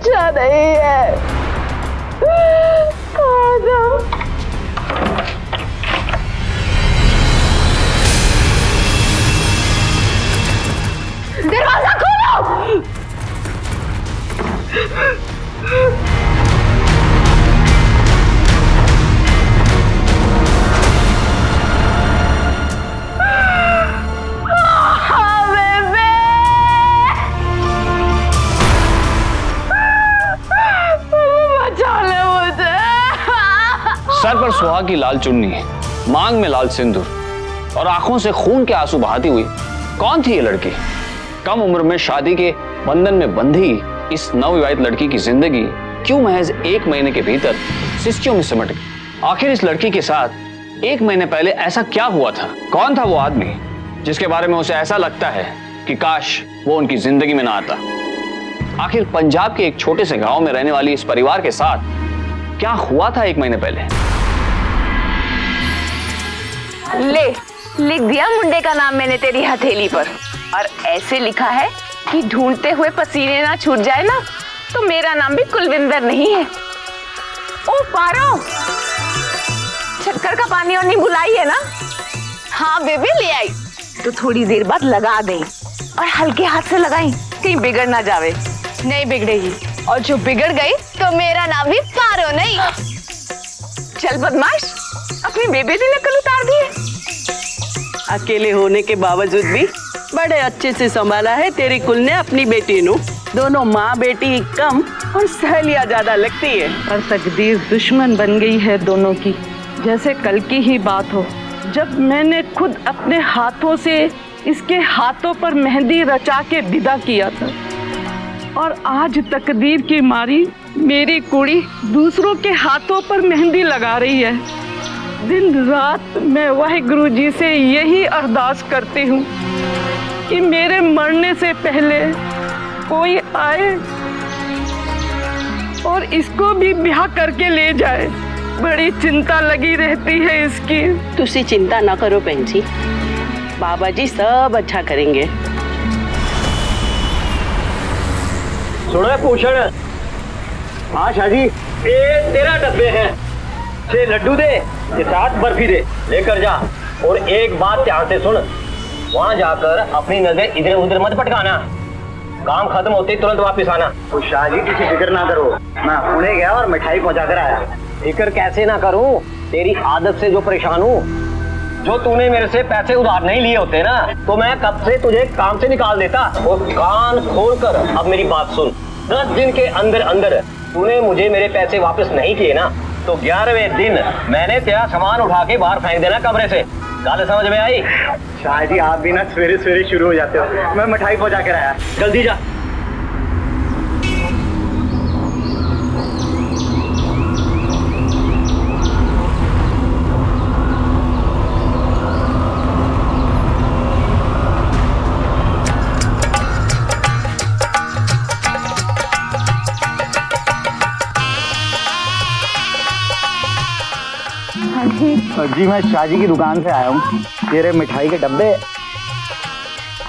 अच्छा नहीं है। दरवाजा खोलो। सर पर सुहाग की लाल चुन्नी, मांग में लाल सिंदूर और आंखों से खून के आंसू बहाती हुई कौन थी ये लड़की? कम उम्र में शादी के बंधन में बंधी इस नवविवाहित लड़की की जिंदगी क्यों महज 1 महीने के भीतर सिस्कियों में सिमट गई? आखिर इस लड़की के साथ 1 महीने पहले ऐसा क्या हुआ था? कौन था वो आदमी जिसके बारे में उसे ऐसा लगता है कि काश वो उनकी जिंदगी में ना आता? आखिर पंजाब के एक छोटे से गांव में रहने वाली इस परिवार के साथ क्या हुआ था 1 महीने पहले? ले, लिख दिया मुंडे का नाम मैंने तेरी हथेली पर, और ऐसे लिखा है कि ढूंढते हुए पसीने ना छूट जाए ना तो मेरा नाम भी कुलविंदर नहीं है। ओ पारो, शक्कर का पानी और नींबू लाई है ना? हाँ बेबी ले आई। तो थोड़ी देर बाद लगा दे और हल्के हाथ से लगाई, कहीं बिगड़ ना जावे। नहीं बिगड़ेगी, और जो बिगड़ गई तो मेरा नाम भी पारो नहीं। चल बदमाश, अपनी बेबी की नकल उतार दी है। अकेले होने के बावजूद भी बड़े अच्छे से संभाला है तेरी कुल ने अपनी बेटी नु। दोनों माँ बेटी कम और सहेलियां ज्यादा लगती है। पर तकदीर दुश्मन बन गई है दोनों की। जैसे कल की ही बात हो, जब मैंने खुद अपने हाथों से इसके हाथों पर मेहंदी रचा के विदा किया था, और आज तकदीर की मारी मेरी कुड़ी दूसरों के हाथों पर मेहंदी लगा रही है। दिन रात मैं वाहिगुरु जी से यही अरदास करती हूँ कि मेरे मरने से पहले कोई आए और इसको भी ब्याह करके ले जाए। बड़ी चिंता लगी रहती है इसकी। तुसी चिंता ना करो बहन जी, बाबा जी सब अच्छा करेंगे। सुनो पूछण, हाँ शाजी, ये 13 डब्बे हैं, 6 लड्डू दे, 7 बर्फी दे, लेकर जा। और एक बात ध्यान से सुन, वहाँ जाकर अपनी नजर इधर उधर मत भटकाना, काम खत्म होते ही तुरंत वापस आना। तो शाजी किसी फिक्र ना करो, मैं पुणे गया और मिठाई पहुँचा कर आया। फिक्र कैसे ना करूँ, तेरी आदत से जो परेशान हूँ। जो तूने मेरे से पैसे उधार नहीं लिए होते ना, तो मैं कब से तुझे काम से निकाल देता। और कान खोल कर अब मेरी बात सुन, 10 दिन के अंदर अंदर तूने मुझे मेरे पैसे वापस नहीं किए ना, तो 11वें दिन मैंने तेरा सामान उठा के बाहर फेंक देना कमरे से। गाल समझ में आई? शायद ही आप भी ना सवेरे सवेरे शुरू हो जाते हो। मैं मिठाई पहुंचा कर आया, जल्दी जा। जी मैं शाजी की दुकान से आया हूँ। ये रहे मिठाई के डब्बे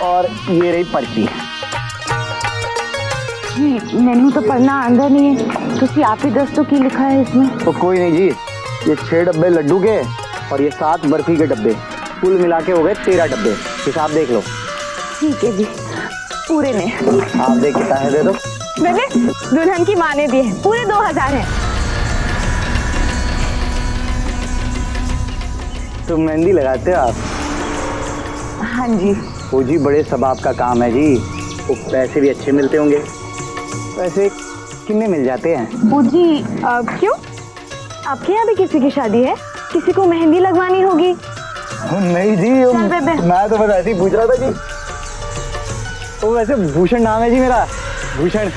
और ये रही पर्ची। मेनू तो पढ़ना अंदर नहीं है, तो आप ही दस तो की लिखा है इसमें। तो कोई नहीं जी, ये 6 डब्बे लड्डू के और ये 7 बर्फी के डब्बे, कुल मिला के हो गए 13 डब्बे। हिसाब देख लो। ठीक है जी, पूरे में। आप देख के पैसे दे दो। बेबे, दुल्हन की माँ ने दिए, पूरे 2000 है। तो मेहंदी लगाते हो आप? हाँ जी। वो जी बड़े सबाब का काम है जी, वो पैसे भी अच्छे मिलते होंगे। पैसे कितने मिल जाते हैं? वो जी क्यों, आपके यहाँ भी किसी की शादी है? किसी को मेहंदी लगवानी होगी? नहीं जी, मैं तो बस ऐसे ही पूछ रहा था जी। वो वैसे भूषण नाम है जी मेरा, भूषण।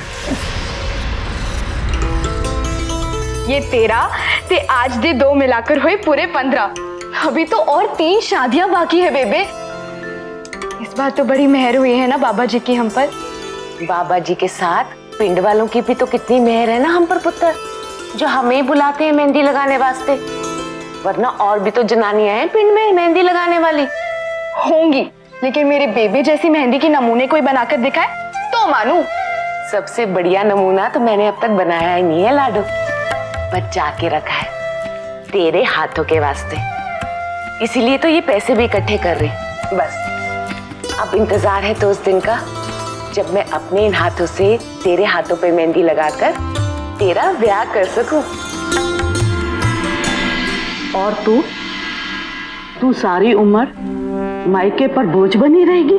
ये 13 ते आज दे 2 मिलाकर हुए पूरे 15। अभी तो और 3 शादियां बाकी है बेबे। इस बार तो बड़ी मेहर हुई है ना बाबा जी की हम पर। बाबा जी के साथ पिंड वालों की भी तो कितनी मेहर है ना हम पर पुत्र, जो हमें बुलाते हैं मेहंदी लगाने वास्ते। वरना और भी तो जनानियां हैं पिंड में मेहंदी लगाने वाली। होंगी, लेकिन मेरे बेबे जैसी मेहंदी की नमूने कोई बनाकर दिखाए तो मानू। सबसे बढ़िया नमूना तो मैंने अब तक बनाया ही नहीं है लाडो, बचा के रखा है तेरे हाथों के वास्ते। इसीलिए तो ये पैसे भी इकट्ठे कर रही। बस अब इंतजार है तो उस दिन का जब मैं अपने इन हाथों से तेरे हाथों पे मेहंदी लगाकर तेरा ब्याह कर सकूं। और तू सारी उम्र मायके पर बोझ बनी रहेगी।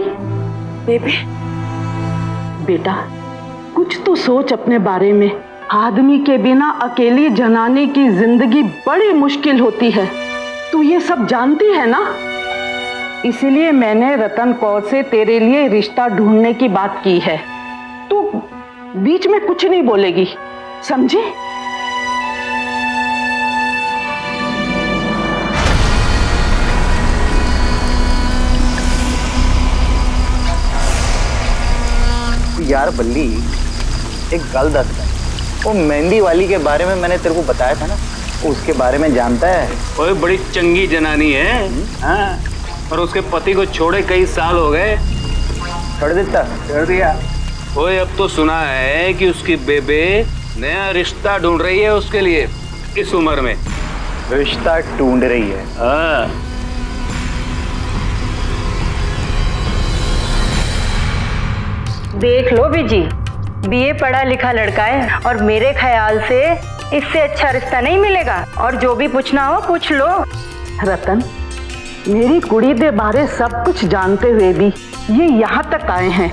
बेबी बेटा कुछ तो सोच अपने बारे में। आदमी के बिना अकेली जनानी की जिंदगी बड़ी मुश्किल होती है, तू ये सब जानती है ना। इसीलिए मैंने रतन कौर से तेरे लिए रिश्ता ढूंढने की बात की है। तू बीच में कुछ नहीं बोलेगी, समझी? यार बल्ली, एक गल दस है, वो मेहंदी वाली के बारे में मैंने तेरे को बताया था ना, उसके बारे में जानता है? ओए बड़ी चंगी जनानी है। हाँ, और उसके पति को छोड़े कई साल हो गए। छोड़ दिया। ओए अब तो सुना है कि उसकी बेबे नया रिश्ता ढूंढ रही है उसके लिए इस उम्र में। रिश्ता ढूंढ रही है? हाँ। देख लो बीजी, बीए पढ़ा लिखा लड़का है और मेरे ख्याल से इससे अच्छा रिश्ता नहीं मिलेगा। और जो भी पूछना हो पूछ लो। रतन, मेरी कुड़ी के बारे सब कुछ जानते हुए भी ये यहाँ तक आए हैं,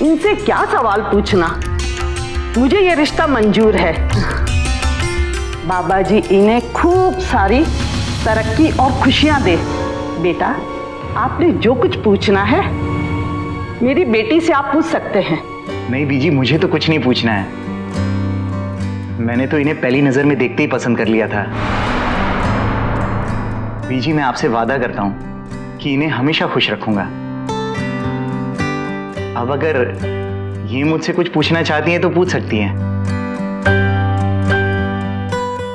इनसे क्या सवाल पूछना। मुझे ये रिश्ता मंजूर है। बाबा जी इन्हें खूब सारी तरक्की और खुशियां दे। बेटा आपने जो कुछ पूछना है मेरी बेटी से आप पूछ सकते हैं। नहीं बीजी, मुझे तो कुछ नहीं पूछना है। मैंने तो इन्हें पहली नजर में देखते ही पसंद कर लिया था। बीजी मैं आपसे वादा करता हूं कि इन्हें हमेशा खुश रखूंगा। अब अगर ये मुझसे कुछ पूछना चाहती हैं तो पूछ सकती हैं।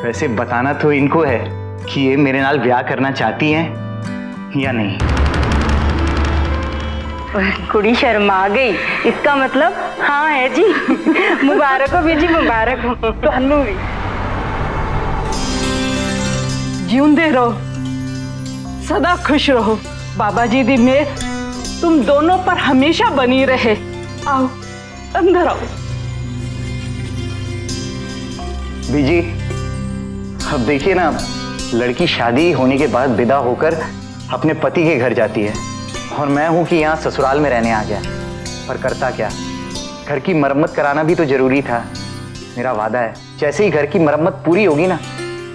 वैसे बताना तो इनको है कि ये मेरे नाल ब्याह करना चाहती हैं या नहीं। कुड़ी शर्मा गई, इसका मतलब हाँ है जी। मुबारक हो बीजी, मुबारक हो। तन्नू भी जिਉਂਦੇ रहो, सदा खुश रहो। बाबा जी दी मेहर तुम दोनों पर हमेशा बनी रहे। आओ अंदर आओ। बीजी अब देखिए ना, लड़की शादी होने के बाद विदा होकर अपने पति के घर जाती है और मैं हूं कि यहाँ ससुराल में रहने आ गया। पर करता क्या, घर की मरम्मत कराना भी तो जरूरी था। मेरा वादा है जैसे ही घर की मरम्मत पूरी होगी ना,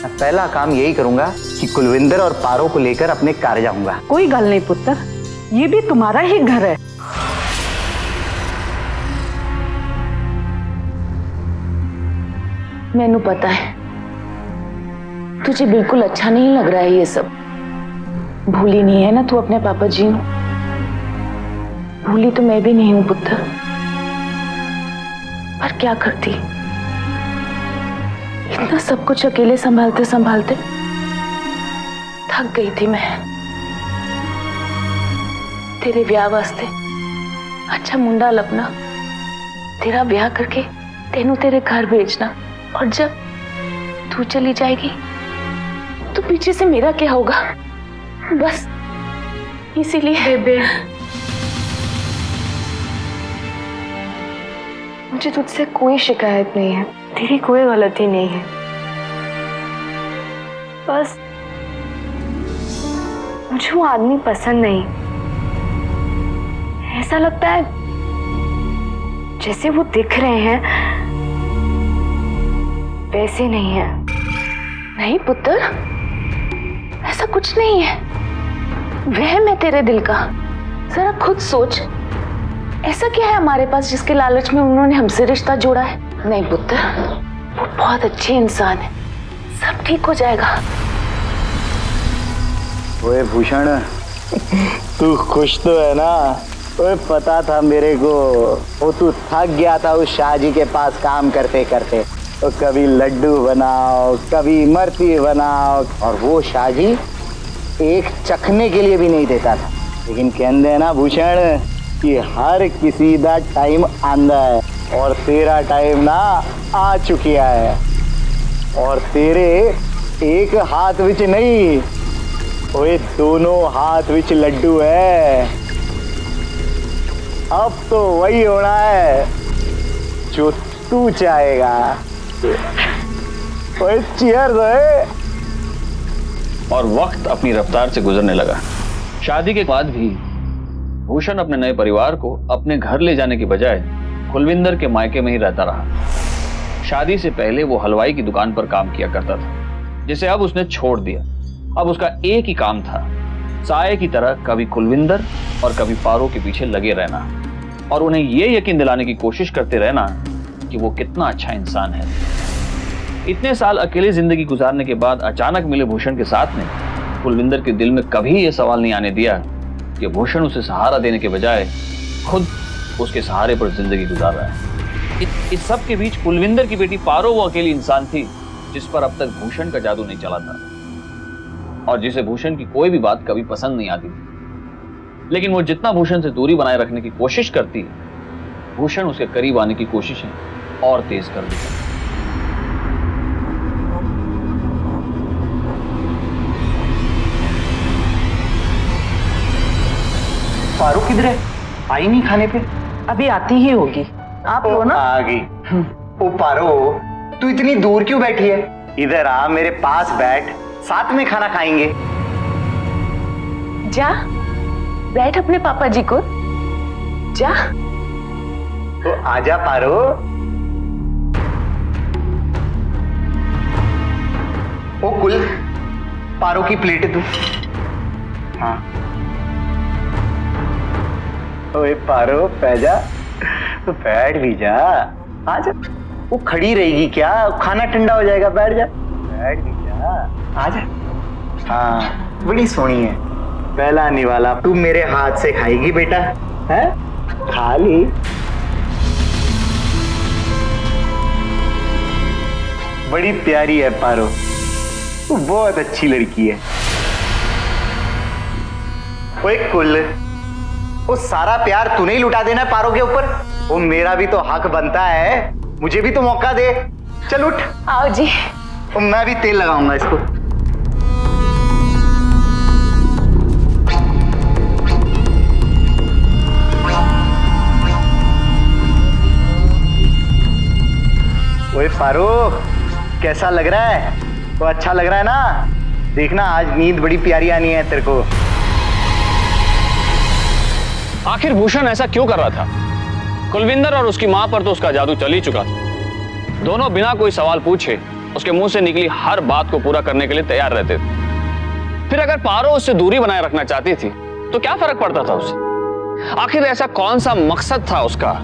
मैं पहला काम यही करूंगा कि कुलविंदर और पारो को लेकर अपने कार जाऊंगा। कोई गल नहीं पुत्र, ये भी तुम्हारा ही घर है। मैनू पता है तुझे बिल्कुल अच्छा नहीं लग रहा है ये सब। भूली नहीं है ना तू अपने पापा जी को? भूली तो मैं भी नहीं हूं पुत्र, पर क्या करती, इतना सब कुछ अकेले संभालते संभालते थक गई थी मैं। तेरे ब्याह वास्ते अच्छा मुंडा लपना, तेरा ब्याह करके तेनू तेरे घर भेजना, और जब तू चली जाएगी तो पीछे से मेरा क्या होगा। बस इसीलिए बेबे मुझे तुझसे कोई शिकायत नहीं है, तेरी कोई गलती नहीं है। बस मुझे वो आदमी पसंद नहीं। ऐसा लगता है जैसे वो दिख रहे हैं वैसे नहीं है। नहीं पुत्र, ऐसा कुछ नहीं है, वहम है तेरे दिल का। जरा खुद सोच, ऐसा क्या है हमारे पास जिसके लालच में उन्होंने हमसे रिश्ता जोड़ा है। नहीं पुत्र, वो बहुत अच्छे इंसान है, सब ठीक हो जाएगा। ओए भूषण, तू खुश तो है ना? ओए पता था मेरे को, वो तू थक गया था उस शाहजी के पास काम करते करते। तो कभी लड्डू बनाओ, कभी इमरती बनाओ, और वो शाहजी एक चखने के लिए भी नहीं देता था। लेकिन कहते हैं ना भूषण कि हर किसी का टाइम आंदा है। और तेरा टाइम ना आ चुकिया है। और तेरे एक हाथ विच नहीं, ओए दोनों हाथ विच लड्डू है। अब तो वही होना है जो तू चाहेगा। ओए चीयर्स ओए। और वक्त अपनी रफ्तार से गुजरने लगा। शादी के बाद भी भूषण अपने नए परिवार को अपने घर ले जाने के बजाय कुलविंदर के मायके में ही रहता रहा। शादी से पहले वो हलवाई की दुकान पर काम किया करता था, जिसे अब उसने छोड़ दिया। अब उसका एक ही काम था, साये की तरह कभी कुलविंदर और कभी पारो के पीछे लगे रहना और उन्हें यह यकीन दिलाने की कोशिश करते रहना कि वो कितना अच्छा इंसान है। इतने साल अकेले जिंदगी गुजारने के बाद अचानक मिले भूषण के साथ में कुलविंदर के दिल में कभी यह सवाल नहीं आने दिया कि भूषण उसे सहारा देने के बजाय खुद उसके सहारे पर जिंदगी गुजार रहा है। इस सब के बीच कुलविंदर की बेटी पारो वो अकेली इंसान थी जिस पर अब तक भूषण का जादू नहीं चला था और जिसे भूषण की कोई भी बात कभी पसंद नहीं आती थी। लेकिन वो जितना भूषण से दूरी बनाए रखने की कोशिश करती है, भूषण उसके करीब आने की कोशिशें और तेज कर देता है। पारो किधर है? आई नहीं खाने पे? अभी आती ही होगी। आप लो ना। आ गई। ओ पारो, तू इतनी दूर क्यों बैठी है? इधर आ, मेरे पास बैठ, साथ में खाना खाएंगे। जा बैठ अपने पापा जी को, जा। तो आजा पारो। ओ कुल, पारो की प्लेट तू। हाँ ओए पारो, पैजा तो बैठ भी जा। आजा। वो खड़ी रहेगी क्या? खाना ठंडा हो जाएगा, बैठ जा। बैठ भी जा, आजा। हाँ बड़ी सोहनी है। पहला निवाला तू मेरे हाथ से खाएगी बेटा, है? खा ली। बड़ी प्यारी है पारो, तू बहुत अच्छी लड़की है। ओए कुल, वो सारा प्यार तूने ही लुटा देना है पारो के ऊपर। वो मेरा भी तो हक बनता है, मुझे भी तो मौका दे। चल उठ। आओ जी। तो मैं भी तेल लगाऊंगा इसको। ओए पारो, कैसा लग रहा है? वो अच्छा लग रहा है ना? देखना आज नींद बड़ी प्यारी आनी है तेरे को। आखिर भूषण ऐसा क्यों कर रहा था? कुलविंदर और उसकी मां पर तो उसका जादू चल ही चुका था। दोनों बिना कोई सवाल पूछे उसके मुंह से निकली हर बात को पूरा करने के लिए तैयार रहते थे। फिर अगर पारो उससे दूरी बनाए रखना चाहती थी तो क्या फर्क पड़ता था उसे? आखिर ऐसा कौन सा मकसद था उसका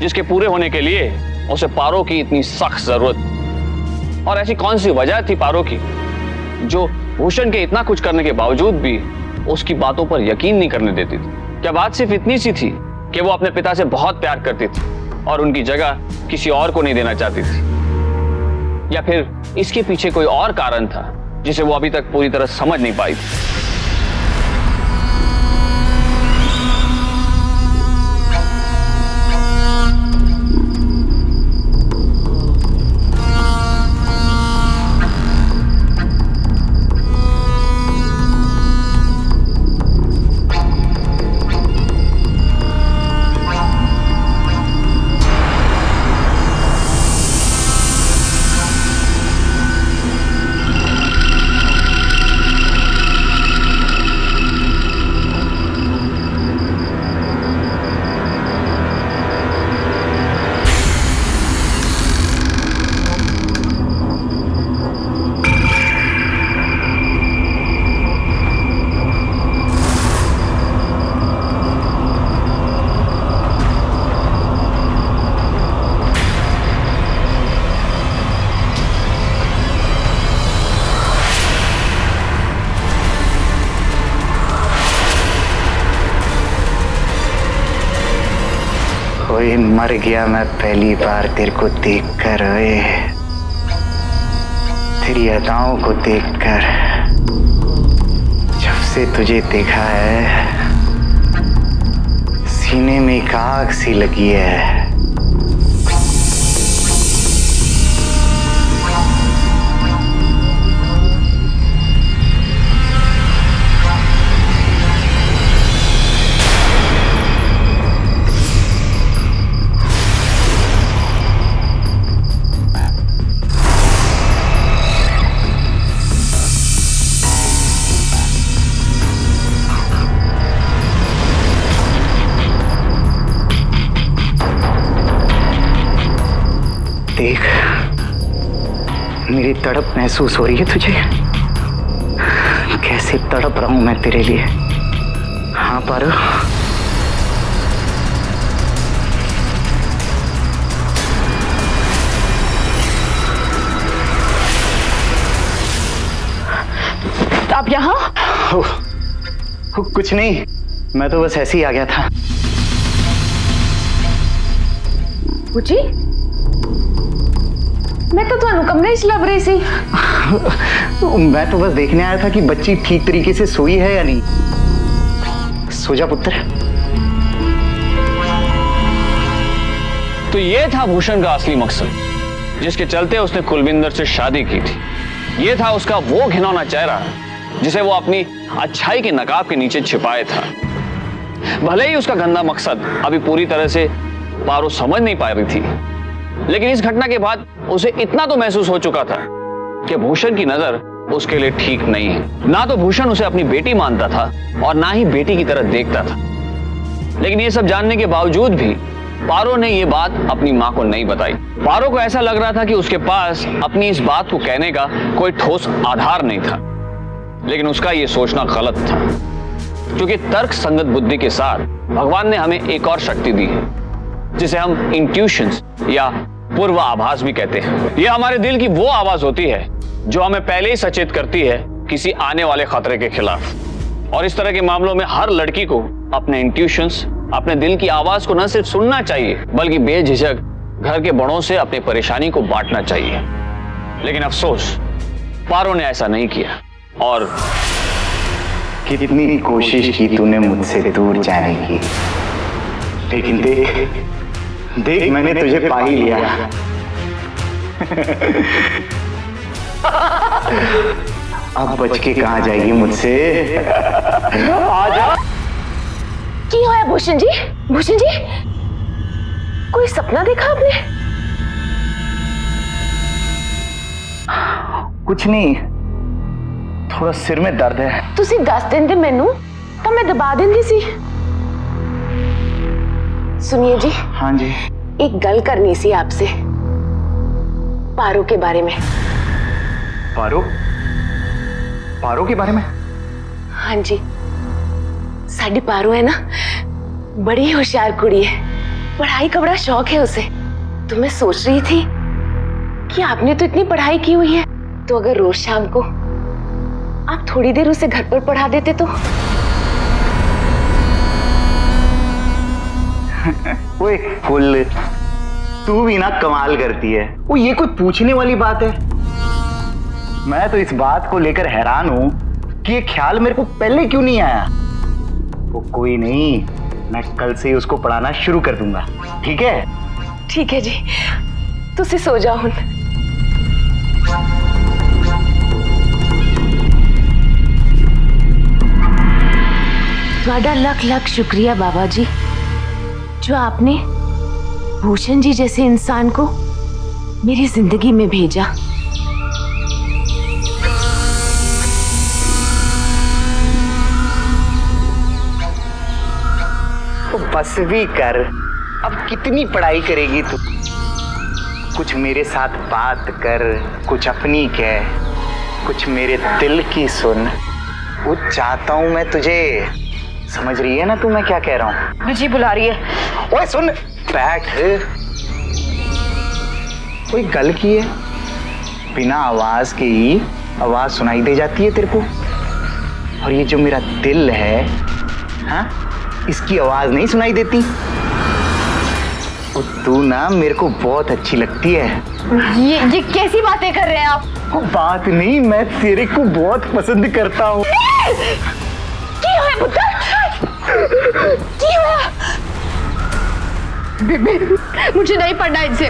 जिसके पूरे होने के लिए उसे पारो की इतनी सख्त जरूरत? और ऐसी कौन सी वजह थी पारो की जो भूषण के इतना कुछ करने के बावजूद भी उसकी बातों पर यकीन नहीं करने देती थी? क्या बात सिर्फ इतनी सी थी कि वो अपने पिता से बहुत प्यार करती थी और उनकी जगह किसी और को नहीं देना चाहती थी? या फिर इसके पीछे कोई और कारण था जिसे वो अभी तक पूरी तरह समझ नहीं पाई थी? ओए मर गया मैं पहली बार तेरे को देखकर। ओए तेरी अदाओं को देखकर। जब से तुझे देखा है सीने में एक आग सी लगी है। मेरी तड़प महसूस हो रही है तुझे? कैसे तड़प रहा हूं मैं तेरे लिए। हाँ पारो, आप यहाँ? कुछ नहीं, मैं तो बस ऐसे ही आ गया था। बुची, मैं तो ਤੁਹਾਨੂੰ कमरे च लभ रही सी। मैं तो बस देखने आया था कि बच्ची ठीक तरीके से सोई है या नहीं। सो जा पुत्र। तो ये था भूषण का असली मकसद, जिसके चलते उसने कुलविंदर से शादी की थी। ये था उसका वो घिनौना चेहरा जिसे वो अपनी अच्छाई के नकाब के नीचे छिपाए था। भले ही उसका गंदा मकसद अभी पूरी तरह से पारो समझ नहीं पा रही थी, लेकिन इस घटना के बाद उसे इतना तो महसूस हो चुका था कि भूषण की नजर उसके लिए ठीक नहीं है। ना तो भूषण उसे अपनी बेटी मानता था और ना ही बेटी की तरह देखता था। लेकिन ये सब जानने के बावजूद भी पारो ने ये बात अपनी मां को नहीं बताई। पारो को ऐसा लग रहा था कि उसके पास अपनी इस बात को कहने का कोई ठोस आधार नहीं था। लेकिन उसका ये सोचना गलत था, क्योंकि तर्क संगत बुद्धि के साथ भगवान ने हमें एक और शक्ति दी है, जिसे हम इंट्यूशंस या पूर्व आभास भी कहते हैं। यह हमारे दिल की वो आवाज होती है जो हमें पहले ही सचेत करती है किसी आने वाले खतरे के खिलाफ। और इस तरह के मामलों में हर लड़की को अपने इंट्यूशंस, अपने दिल की आवाज को न सिर्फ सुनना चाहिए, बल्कि बेझिझक घर के बड़ों से अपनी परेशानी को बांटना चाहिए। लेकिन अफसोस, पारो ने ऐसा नहीं किया। और कितनी कोशिश की तूने मुझसे दूर जाने की, लेकिन देख देख मैंने तुझे पा ही लिया। अब बच के कहां जाएगी मुझसे? आजा। की होया भूषण जी? भूषण जी, कोई सपना देखा आपने? कुछ नहीं, थोड़ा सिर में दर्द है। ਤੁਸੀਂ ਦੱਸ ਦਿੰਦੇ ਮੈਨੂੰ ਤਾਂ मैं दबा देंदी सी। सुनिए जी। हाँ जी। एक गल करनी सी आपसे, पारो के बारे में। पारो? पारो के बारे में? हाँ जी, साडी पारो है ना, बड़ी होशियार कुड़ी है, पढ़ाई का बड़ा शौक है उसे। तो मैं सोच रही थी कि आपने तो इतनी पढ़ाई की हुई है, तो अगर रोज शाम को आप थोड़ी देर उसे घर पर पढ़ा देते तो। ओए फुल, तू भी ना कमाल करती है। वो ये कोई पूछने वाली बात है? मैं तो इस बात को लेकर हैरान हूं कि ये ख्याल मेरे को पहले क्यों नहीं आया। वो कोई नहीं, मैं कल से ही उसको पढ़ाना शुरू कर दूंगा। ठीक है? ठीक है जी, तुसी सो जाओ हुण। ਤੁਹਾਡਾ ਲੱਖ ਲੱਖ शुक्रिया बाबा जी, जो आपने भूषण जी जैसे इंसान को मेरी जिंदगी में भेजा। तो बस भी कर, अब कितनी पढ़ाई करेगी तू? कुछ मेरे साथ बात कर, कुछ अपनी कह, कुछ मेरे दिल की सुन। वो चाहता हूं मैं तुझे। समझ रही है ना तू मैं क्या कह रहा हूँ? जी बुला रही है। ओए सुन, बैठ। कोई गल की है, बिना आवाज के ही आवाज सुनाई दे जाती है तेरे को। और ये जो मेरा दिल है, हाँ, इसकी आवाज नहीं सुनाई देती। और तू ना मेरे को बहुत अच्छी लगती है। ये कैसी बातें कर रहे हैं आप? बात नहीं, मैं तेरे को बहुत पसंद करता हूँ। मुझे नहीं पढ़ना इनसे,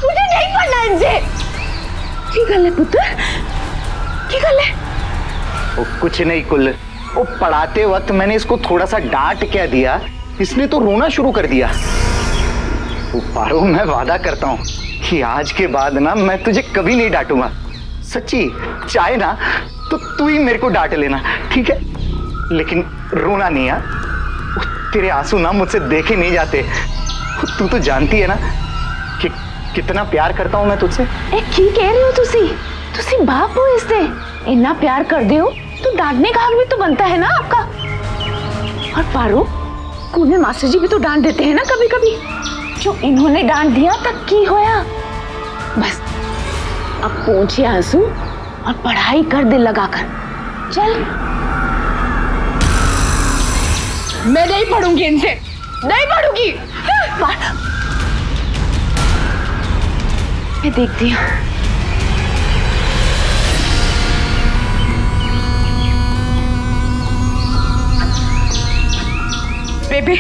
मुझे नहीं पढ़ना इनसे। की गल है पुत्र? की गल है? वो कुछ नहीं कुल, वो पढ़ाते वक्त मैंने इसको थोड़ा सा डांट क्या दिया, इसने तो रोना शुरू कर दिया। वो पारो, मैं वादा करता हूँ कि आज के बाद ना मैं तुझे कभी नहीं डांटूंगा। सच्ची, चाहे ना तो तू ही मेरे को डांट लेना, ठीक है? लेकिन रोना नहीं। है तेरे आंसू ना मुझसे देखे नहीं जाते। तू तो जानती है ना कि कितना प्यार करता हूँ मैं तुझसे। ए की कह रहे हो तुसी बाप हो इससे इतना प्यार कर दे हो तो डांटने का हक भी तो बनता है ना आपका। और पारो स्कूल में मास्टर जी भी तो डांट देते हैं ना कभी कभी। जो इन्होंने डांट दिया तब की होया। बस अब पोंछे आंसू और पढ़ाई कर दिल लगाकर। चल मैं नहीं पढ़ूंगी इनसे, नहीं पढ़ूंगी। मैं देखती हूँ। बेबी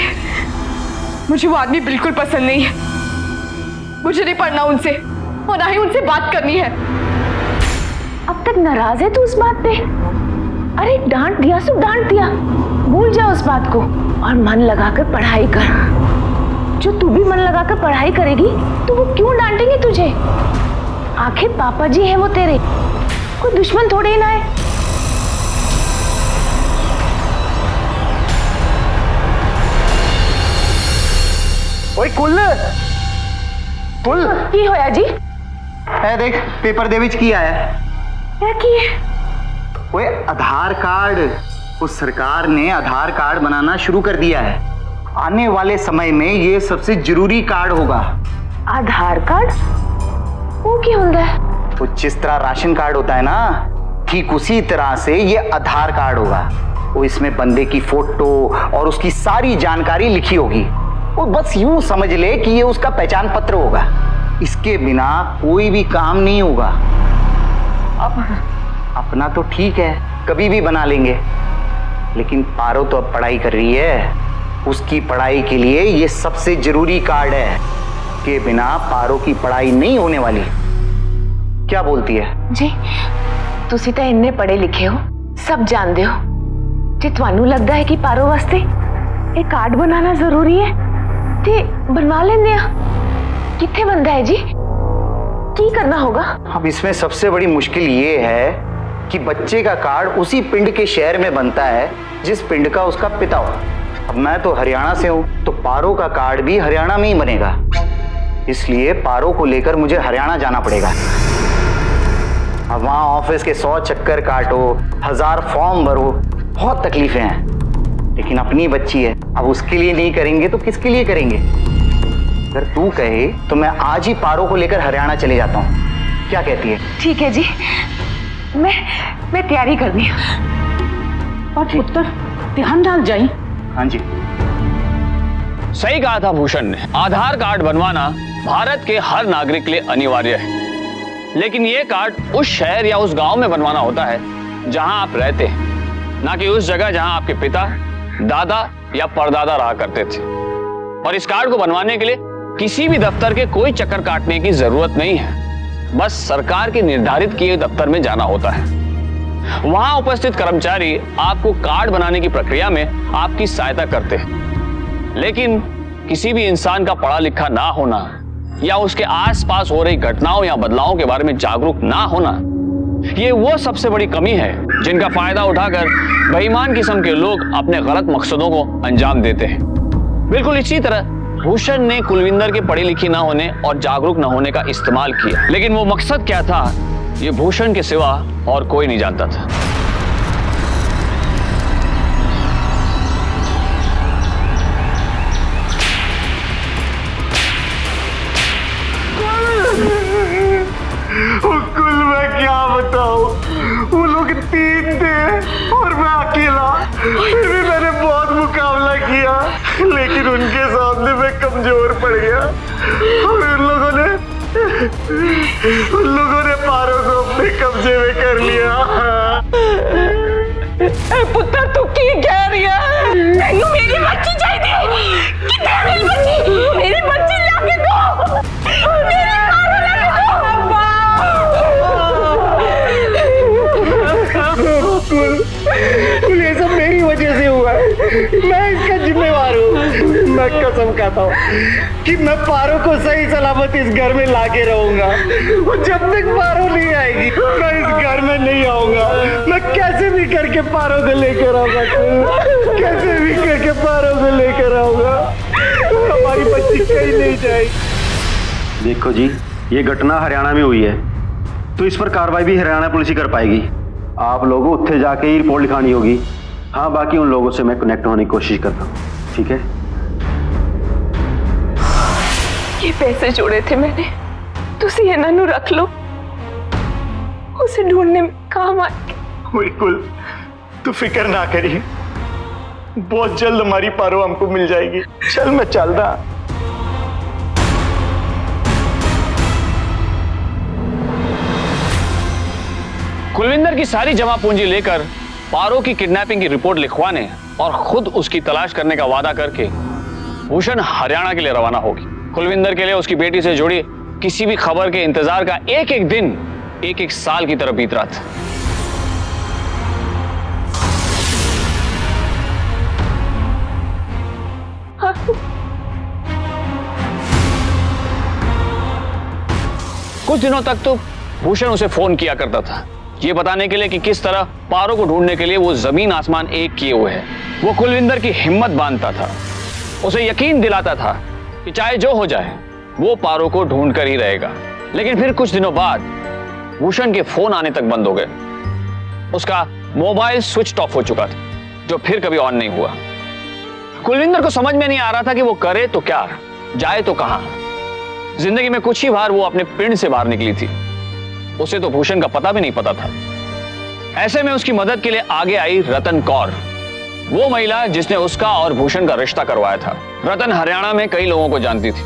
मुझे वो आदमी बिल्कुल पसंद नहीं है। मुझे नहीं पढ़ना उनसे और ना ही उनसे बात करनी है। अब तक नाराज है तू उस बात पे? अरे डांट दिया सो डांट दिया, भूल जा उस बात को और मन लगाकर पढ़ाई कर। जो तू भी मन लगाकर पढ़ाई करेगी तो वो क्यों डांटेंगे तुझे? आखिर पापा जी हैं वो तेरे, कोई दुश्मन थोड़े ही ना है। ओए कुल की होया जी? है देख पेपर दे विच की आया। क्या किए? ओए आधार कार्ड, उस सरकार ने आधार कार्ड बनाना शुरू कर दिया है। आने वाले समय में ये सबसे जरूरी कार्ड होगा। आधार कार्ड? वो क्या होता है? तो जिस तरह राशन कार्ड होता है ना, ठीक उसी तरह से ये आधार कार्ड होगा। वो इसमें बंदे की फोटो और उसकी सारी जानकारी लिखी होगी। वो बस यूं समझ ले कि ये उसका पहचान पत्र होगा। इसके बिना कोई भी काम नहीं होगा। अब अपना तो ठीक है, कभी भी बना लेंगे, लेकिन पारो तो अब पढ़ाई कर रही है। उसकी पढ़ाई के लिए ये सबसे जरूरी कार्ड है। के बिना पारो की पढ़ाई नहीं होने वाली। क्या बोलती है जी? तुसी तो इन्ने पढ़े लिखे हो, सब जानते हो। जे ਤੁਹਾਨੂੰ लगता है कि पारो वास्ते एक कार्ड बनाना जरूरी है ते बनवा लेंगे। कितने बनता है जी? की करना होगा? अब इसमें सबसे बड़ी मुश्किल ये है कि बच्चे का कार्ड उसी पिंड के शहर में बनता है जिस पिंड का उसका पिता हो। अब मैं तो हरियाणा से हूँ, तो पारो का कार्ड भी हरियाणा में ही बनेगा। इसलिए पारो को लेकर मुझे हरियाणा जाना पड़ेगा। अब वहाँ ऑफिस के 100 चक्कर काटो, 1000 फॉर्म भरो, बहुत तकलीफें हैं। लेकिन अपनी बच्ची है, अब उसके लिए नहीं करेंगे तो किसके लिए करेंगे? अगर तू कहे तो मैं आज ही पारो को लेकर हरियाणा चले जाता हूँ। क्या कहती है? ठीक है जी, मैं तैयारी करनी हूँ। और पुत्र ध्यान डाल जाई। हाँ जी। सही कहा था भूषण ने। आधार कार्ड बनवाना भारत के हर नागरिक के लिए अनिवार्य है, लेकिन ये कार्ड उस शहर या उस गांव में बनवाना होता है जहां आप रहते हैं, ना कि उस जगह जहां आपके पिता, दादा या परदादा रहा करते थे। और इस कार्ड को बनवाने के लिए किसी भी दफ्तर के कोई चक्कर काटने की जरूरत नहीं है। बस सरकार के निर्धारित किए दफ्तर में जाना होता है। वहां उपस्थित कर्मचारी आपको कार्ड बनाने की प्रक्रिया में आपकी सहायता करते हैं। लेकिन किसी भी इंसान का पढ़ा लिखा ना होना या उसके आसपास हो रही घटनाओं या बदलावों के बारे में जागरूक ना होना, ये वो सबसे बड़ी कमी है जिनका फायदा उठाकर बेईमान किस्म के लोग अपने गलत मकसदों को अंजाम देते हैं। बिल्कुल इसी तरह भूषण ने कुलविंदर के पढ़ी लिखी ना होने और जागरूक ना होने का इस्तेमाल किया, लेकिन वो मकसद क्या था ये भूषण के सिवा और कोई नहीं जानता था। कुल मैं क्या बताऊं, वो लोग 3 थे और मैं अकेला। फिर भी मैंने बहुत मुकाबला किया, लेकिन उनके सामने मैं कमजोर पड़ गया। और उन लोगों ने पारो को अपने कब्जे में कर लिया। पुत्र तू की कह रही है? नहीं, मेरी बच्ची चाहिए। कितने मेरी बच्ची लाके दो। मेरी पारो लाके दो। कुल ये सब मेरी वजह से हुआ है। मैं इसका जिम्मेवार हूँ। मैं कसम खाता हूँ कि मैं पारो को सही सलामत इस घर में लाके रहूंगा। और जब तक पारो नहीं आएगी मैं इस घर में नहीं आऊंगा। मैं कैसे भी करके पारो को लेकर आऊंगा, कैसे भी करके पारो को लेकर आऊंगा। हमारी बच्ची कहीं नहीं जाएगी। देखो जी, ये घटना हरियाणा में हुई है तो इस पर कार्रवाई भी हरियाणा पुलिस ही कर पाएगी। आप लोगों उत्थे जाके ही रिपोर्ट लिखानी होगी। हाँ, बाकी उन लोगों से मैं कनेक्ट होने की कोशिश करता हूँ, ठीक है? ये पैसे जोड़े थे मैंने, तुसी ਇਹਨਾਂ ਨੂੰ रख लो, उसे ढूंढने में काम आएंगे। बिल्कुल, तू फिक्र ना करी, बहुत जल्द हमारी पारो हमको मिल जाएगी। चल मैं चल रहा। कुलविंदर की सारी जमा पूंजी लेकर पारो की किडनैपिंग की रिपोर्ट लिखवाने और खुद उसकी तलाश करने का वादा करके भूषण हरियाणा के लिए रवाना होगी। कुलविंदर के लिए उसकी बेटी से जुड़ी किसी भी खबर के इंतजार का एक एक दिन एक एक साल की तरह बीत रहा था। कुछ दिनों तक तो भूषण उसे फोन किया करता था, ये बताने के लिए कि किस तरह पारो को ढूंढने के लिए वो जमीन आसमान एक किए हुए है। वो कुलविंदर की हिम्मत बांधता था, उसे यकीन दिलाता था कि चाहे जो हो जाए वो पारो को ढूंढ कर ही रहेगा। लेकिन फिर कुछ दिनों बाद भूषण के फोन आने तक बंद हो गए। उसका मोबाइल स्विच ऑफ हो चुका था, जो फिर कभी ऑन नहीं हुआ। कुलविंदर को समझ में नहीं आ रहा था कि वो करे तो क्या, जाए तो कहां। जिंदगी में कुछ ही बार वो अपने पिंड से बाहर निकली थी, उसे तो भूषण का पता भी नहीं पता था। ऐसे में उसकी मदद के लिए आगे आई रतन कौर, वो महिला जिसने उसका और भूषण का रिश्ता करवाया था। रतन हरियाणा में कई लोगों को जानती थी,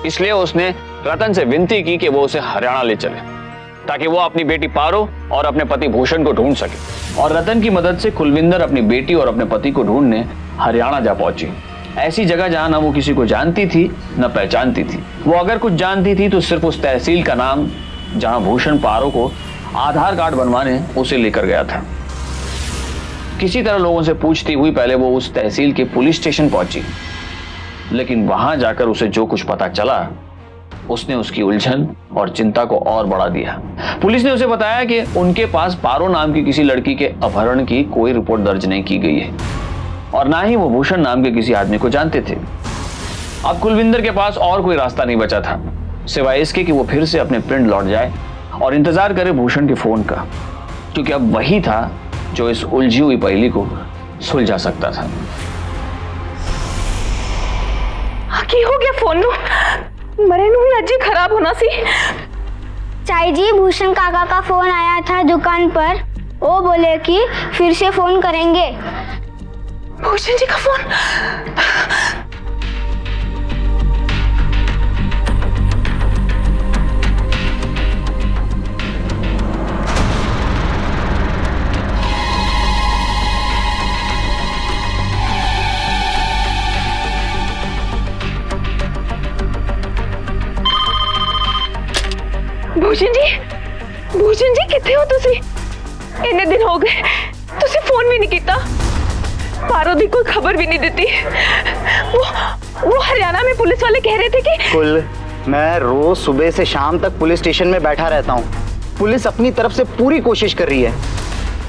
इसलिए उसने रतन से विनती की कि वो उसे हरियाणा ले चले ताकि वो अपनी बेटी पारो और अपने पति भूषण को ढूंढ सके। और रतन की मदद से कुलविंदर अपनी बेटी और अपने पति को ढूंढने हरियाणा जा पहुंची। ऐसी जगह जहां ना वो किसी को जानती थी न पहचानती थी। वो अगर कुछ जानती थी तो सिर्फ उस तहसील का नाम जहां भूषण पारो को आधार कार्ड बनवाने उसे लेकर गया था। किसी तरह लोगों से पूछती हुई पहले वो उस तहसील के पुलिस स्टेशन पहुंची, लेकिन वहां जाकर उसे जो कुछ पता चला उसने उसकी उलझन और चिंता को और बढ़ा दिया। पुलिस ने उसे बताया कि उनके पास पारो नाम की किसी लड़की के अपहरण की कोई रिपोर्ट दर्ज नहीं की गई है और ना ही वो भूषण नाम के किसी आदमी को जानते थे। अब कुलविंदर के पास और कोई रास्ता नहीं बचा था सिवाय इसके कि वो फिर से अपने पिंड लौट जाए और इंतजार करे भूषण के फोन का, क्योंकि अब वही था जो इस उलझी हुई पहेली को सुलझा सकता था। की हो गया फोन नु मरे नु भी अजी खराब होना सी। चाई जी, भूषण काका का फोन आया था दुकान पर, वो बोले कि फिर से फोन करेंगे। भूषण जी का फोन? भूषण जी किथे हो तुसी? इन्ने दिन हो गए तुसी फोन भी नहीं किया, पारो दी कोई खबर भी नहीं देती। वो हरियाणा में पुलिस वाले कह रहे थे कि कुल मैं रोज सुबह से शाम तक पुलिस स्टेशन में बैठा रहता हूँ। पुलिस अपनी तरफ से पूरी कोशिश कर रही है,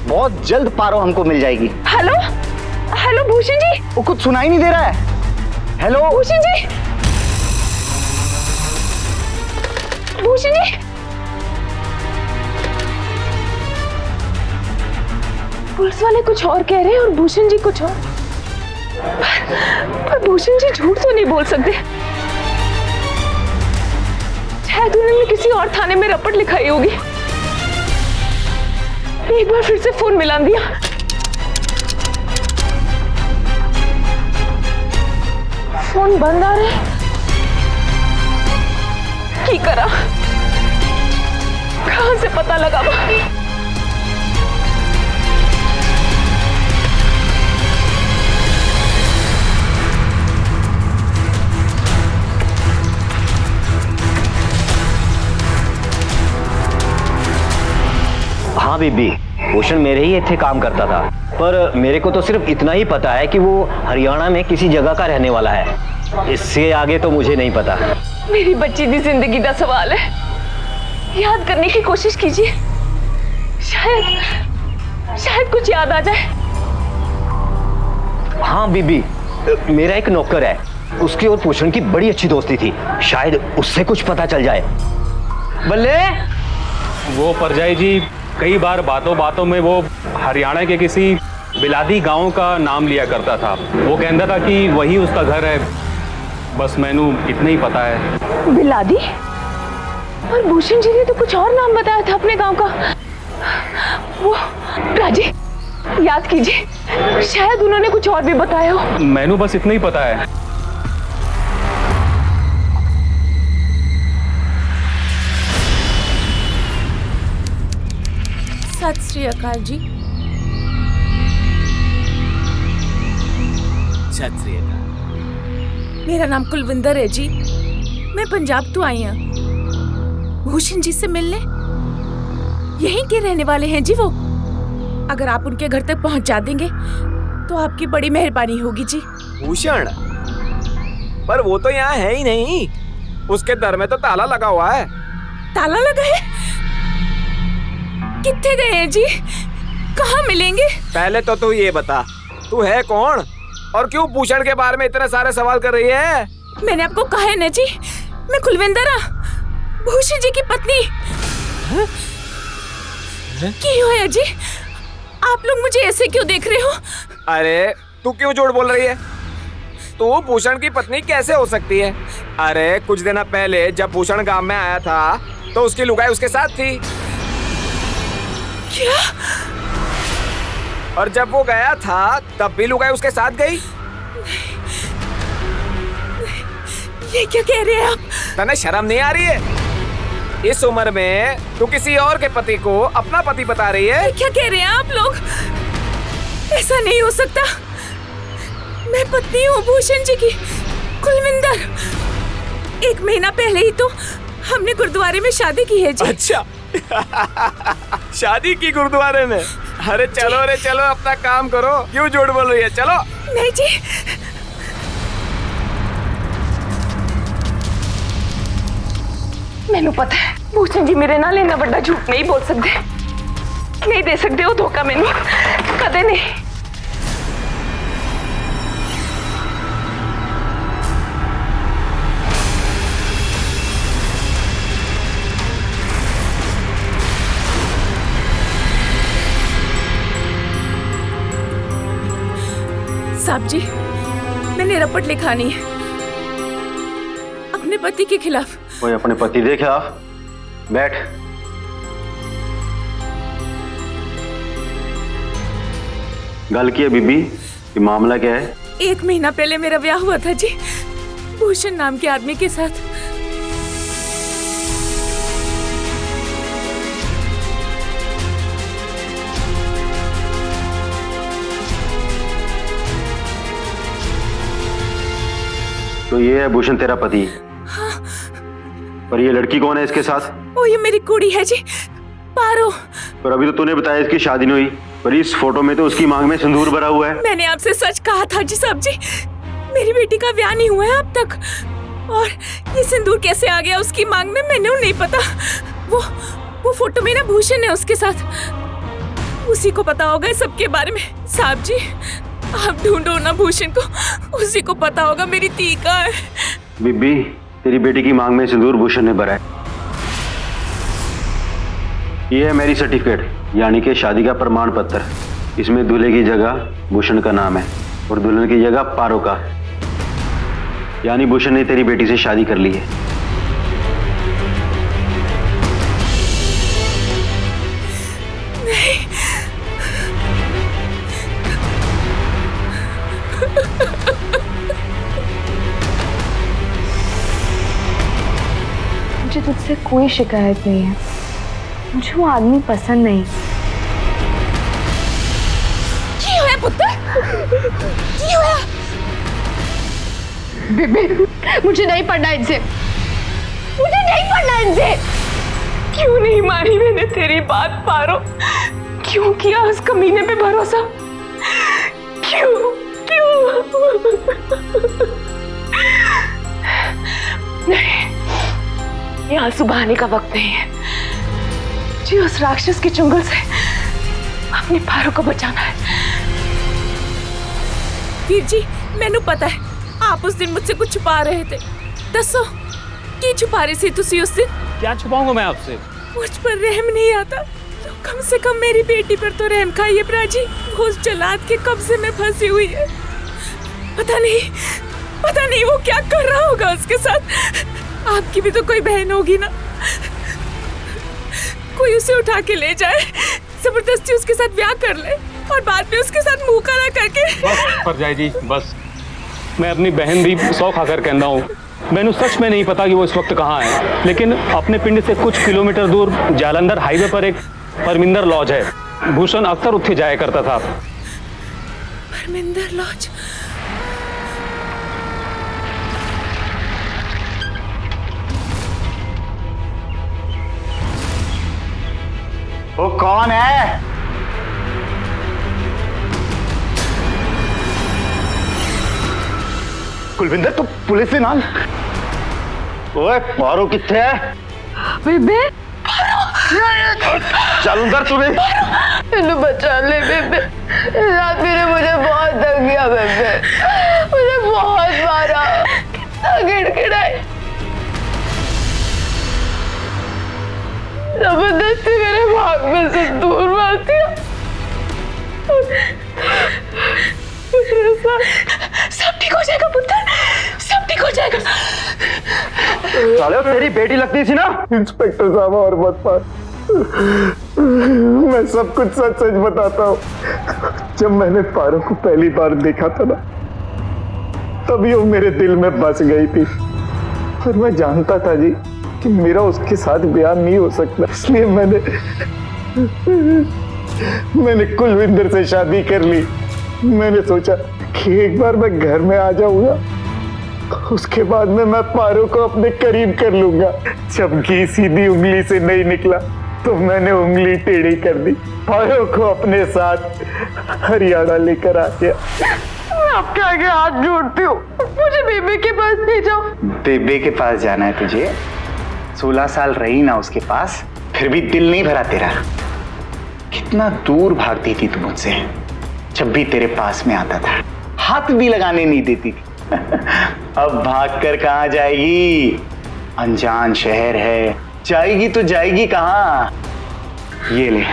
बहुत जल्द पारो हमको मिल जाएगी। हेलो हेलो भूषण जी, वो कुछ सुनाई नहीं दे रहा है। हेलो भूषण जी, भूषण जी, पुलिस वाले कुछ और कह रहे हैं और भूषण जी कुछ और। पर भूषण जी झूठ तो नहीं बोल सकते, शायद उन्होंने किसी और थाने में रपट लिखाई होगी। एक बार फिर से फोन मिला दिया। फोन बंद आ रहा है, की करा, कहां से पता लगा? हाँ बीबी, भूषण मेरे ही इत्थे काम करता था, पर मेरे को तो सिर्फ इतना ही पता है कि वो हरियाणा में किसी जगह का रहने वाला है। इससे आगे तो मुझे नहीं पता। मेरी बच्ची की जिंदगी का सवाल है, याद करने की कोशिश कीजिए, शायद कुछ याद आ जाए। हाँ बीबी, मेरा एक नौकर है, उसकी और भूषण की बड़ी अच्छी दोस्ती थी, शायद उससे कुछ पता चल जाए। बल्ले वो परजाई जी कई बार बातों बातों में वो हरियाणा के किसी बिलादी गांव का नाम लिया करता था। वो कहता था कि वही उसका घर है। बस मैनू इतना ही पता है। बिलादी? और भूषण जी ने तो कुछ और नाम बताया था अपने गांव का। वो राजे, याद कीजिए, शायद उन्होंने कुछ और भी बताया हो। मैनू बस इतना ही पता है। सत श्री अकाल जी। सत श्री अकाल। मेरा नाम कुलविंदर है जी। मैं पंजाब तो आई हूँ भूषण जी से मिलने। यहीं के रहने वाले हैं जी वो। अगर आप उनके घर तक पहुंचा देंगे तो आपकी बड़ी मेहरबानी होगी जी। भूषण? पर वो तो यहाँ है ही नहीं, उसके दर में तो ताला लगा हुआ है। ताला लगा है? कितने गए हैं जी? कहाँ मिलेंगे? पहले तो तू ये बता, तू है कौन और क्यों भूषण के बारे में इतने सारे सवाल कर रही है? मैंने आपको कहा है ना जी, मैं कुलविंदर भूषण जी की पत्नी। क्यों है जी? आप लोग मुझे ऐसे क्यों देख रहे हो? अरे तू क्यों झूठ बोल रही है? तू भूषण की पत्नी कैसे हो सकती है? अरे कुछ दिन पहले जब भूषण गांव में आया था तो उसकी लुगाई उसके साथ थी। क्या? और जब वो गया था तब भी लुगाई उसके साथ गई। ये क्या कह रहे हैं आप? तने शर्म नहीं आ रही है? इस उम्र में तू किसी और के पति को अपना पति बता रही है? क्या कह रहे हैं आप लोग? ऐसा नहीं हो सकता। मैं पत्नी हूँ भूषण जी की, कुलविंदर। 1 महीना पहले ही तो हमने गुरुद्वारे में शादी की है जी। अच्छा शादी की गुरुद्वारे में? अरे चलो अपना काम करो, क्यों झूठ बोल रही है? चलो। नहीं जी, मैनू पता है भूषण जी मेरे नाल इन्ना बड़ा झूठ नहीं बोल सकते, नहीं दे सकते वो धोखा मैनू कदे नहीं। साहब जी, मैंने रपट लिखानी है अपने पति के खिलाफ। कोई अपने पति के खिलाफ? बैठ। गल की है बीबी, ये मामला क्या है? 1 महीना पहले मेरा ब्याह हुआ था जी भूषण नाम के आदमी के साथ। तो ये है भूषण तेरा पति? हाँ। पर ये लड़की कौन है इसके साथ? वो ये मेरी कुड़ी है जी, पारो। पर अभी तो तूने बताया इसकी शादी नहीं हुई, पर इस फोटो में तो उसकी मांग में सिंदूर भरा हुआ है। मैंने आपसे सच कहा था जी साहब जी, मेरी बेटी का ब्याह नहीं हुआ है अब तक। और ये सिंदूर कैसे आ गया उसकी मांग में, मैंने नहीं पता। वो फोटो में ना भूषण है उसके साथ, उसी को पता होगा इस सब के बारे में। साहब जी आप ढूंढो ना भूषण को, उसी को पता होगा मेरी धी कहाँ है। बीबी, तेरी बेटी की मांग में सिंदूर भूषण ने भरा है। ये है मेरी सर्टिफिकेट, यानी कि शादी का प्रमाण पत्र। इसमें दूल्हे की जगह भूषण का नाम है और दुल्हन की जगह पारो का, यानी भूषण ने तेरी बेटी से शादी कर ली है। मुझे तुझसे कोई शिकायत नहीं है, मुझे वो आदमी पसंद नहीं। क्यों है पुत्र? क्यों है? बेबे, मुझे नहीं पढ़ना इनसे, मुझे नहीं पढ़ना इनसे। क्यों नहीं मानी मैंने तेरी बात पारो? क्यों किया उस कमीने पे भरोसा? क्यों? नहीं, ये आंसू बहाने का वक्त नहीं है जी। उस राक्षस के चुंगल से अपनी पारो को बचाना है। वीर जी, मैनू पता है आप उस दिन मुझसे कुछ छुपा रहे थे। दसो की छुपा रही थी तुसी उस दिन? क्या छुपाऊंगा मैं आपसे? मुझ पर रहम नहीं आता तो कम से कम मेरी बेटी पर तो रहम खाइए प्राची। वो उस जल्लाद के कब्जे में फंसी हुई है। पता नहीं वो क्या कर रहा होगा उसके साथ। आपकी भी तो कोई बहन होगी ना, कोई उसे उठा के ले जाए, जबरदस्ती उसके साथ ब्याह कर ले और बाद में उसके साथ मुंह काला करके। परजाई जी बस, मैं अपनी बहन भी सौ खाकर कहना हूँ। मैंने सच में नहीं पता कि वो इस वक्त कहाँ है, लेकिन अपने पिंड से कुछ किलोमीटर दूर जालंधर हाईवे पर एक परमिंदर लॉज है। भूषण अक्सर उत्थे जाया करता था। परमिंदर लॉज? वो कौन है? कुलविंदर तू पुलिस से नाल। ओए पारो किथे है? बेबे चल अंदर तुम्हें। इन्हें बचा ले बेबे, रात मेरे मुझे बहुत दर्द किया बेबे, मुझे बहुत मारा, कितना गिड़गिड़ाए, जबरदस्ती मेरे भाग में से दूर मार दिया। सब ठीक हो जाएगा पुत्र, सब ठीक हो जाएगा। साले तेरी बेटी लगती थी ना। इंस्पेक्टर साहब और मत मार, मैं सब कुछ सच सच बताता हूँ। जब मैंने पारो को पहली बार देखा था ना, तभी वो मेरे दिल में बस गई थी। और मैं जानता था जी कि मेरा उसके साथ ब्याह नहीं हो सकता, इसलिए मैंने कुलविंदर से शादी कर ली। मैंने सोचा कि एक बार मैं घर में आ जाऊंगा, उसके बाद में मैं पारो को अपने करीब कर लूंगा। जब घी सीधी उंगली से नहीं निकला तो मैंने उंगली टेढ़ी कर दी, पारो को अपने साथ हरियाणा लेकर आ गया। मैं आपके आगे हाथ जोड़ती हूँ, मुझे बेबे के पास ले जाओ। बेबे के पास जाना है तुझे? 16 साल रही ना उसके पास, फिर भी दिल नहीं भरा तेरा। कितना दूर भागती थी तू मुझसे, जब भी तेरे पास में आता था हाथ भी लगाने नहीं देती थी। अब भागकर कहाँ जाएगी? अनजान शहर है, जाएगी तो जाएगी कहाँ? ये ले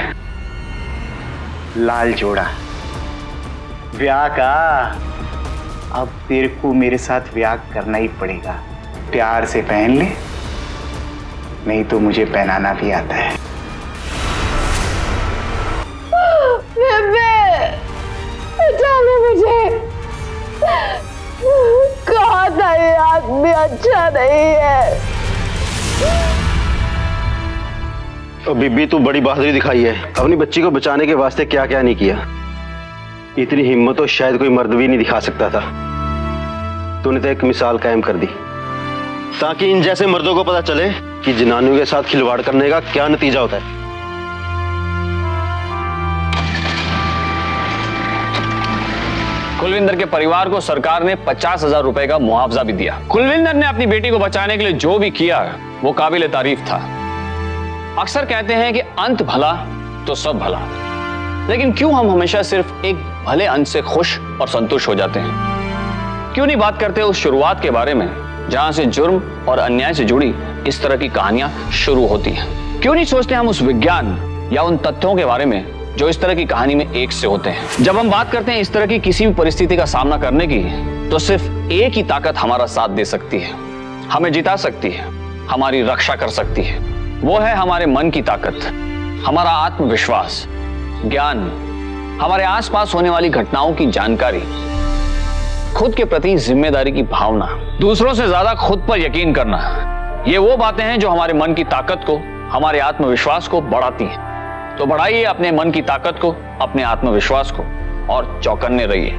लाल जोड़ा ब्याह का। अब तेरे को मेरे साथ ब्याह करना ही पड़ेगा। प्यार से पहन ले, नहीं तो मुझे पहनाना भी आता है। बचाओ मुझे, कहा था ये आदमी अच्छा नहीं है। तो बीबी तू बड़ी बहादुरी दिखाई है, अपनी बच्ची को बचाने के वास्ते क्या क्या नहीं किया। इतनी हिम्मत तो शायद कोई मर्द भी नहीं दिखा सकता था। तूने तो एक मिसाल कायम कर दी, ताकि इन जैसे मर्दों को पता चले कि जनानियों के साथ खिलवाड़ करने का क्या नतीजा होता है। कुलविंदर के परिवार को सरकार ने 50,000 रुपए का मुआवजा भी दिया। कुलविंदर ने अपनी बेटी को बचाने के लिए जो भी किया वो काबिल तारीफ था। अक्सर कहते हैं कि अंत भला तो सब भला, लेकिन क्यों हम हमेशा सिर्फ एक भले अंत से खुश और संतुष्ट हो जाते हैं? क्यों नहीं बात करते उस शुरुआत के बारे में जहां से जुर्म और अन्याय से जुड़ी इस तरह की कहानियां शुरू होती हैं? क्यों नहीं सोचते हम उस विज्ञान या उन तथ्यों के बारे में जो इस तरह की कहानी में एक से होते हैं? जब हम बात करते हैं इस तरह की किसी भी परिस्थिति का सामना करने की, तो सिर्फ एक ही ताकत हमारा साथ दे सकती है, हमें जिता सकती है, हमारी रक्षा कर सकती है। वो है हमारे मन की ताकत, हमारा आत्मविश्वास, ज्ञान, हमारे आसपास होने वाली घटनाओं की जानकारी, खुद के प्रति जिम्मेदारी की भावना, दूसरों से ज्यादा खुद पर यकीन करना। ये वो बातें हैं जो हमारे मन की ताकत को, हमारे आत्मविश्वास को बढ़ाती हैं। तो बढ़ाइए अपने मन की ताकत को, अपने आत्मविश्वास को, और चौकन्ने रहिए।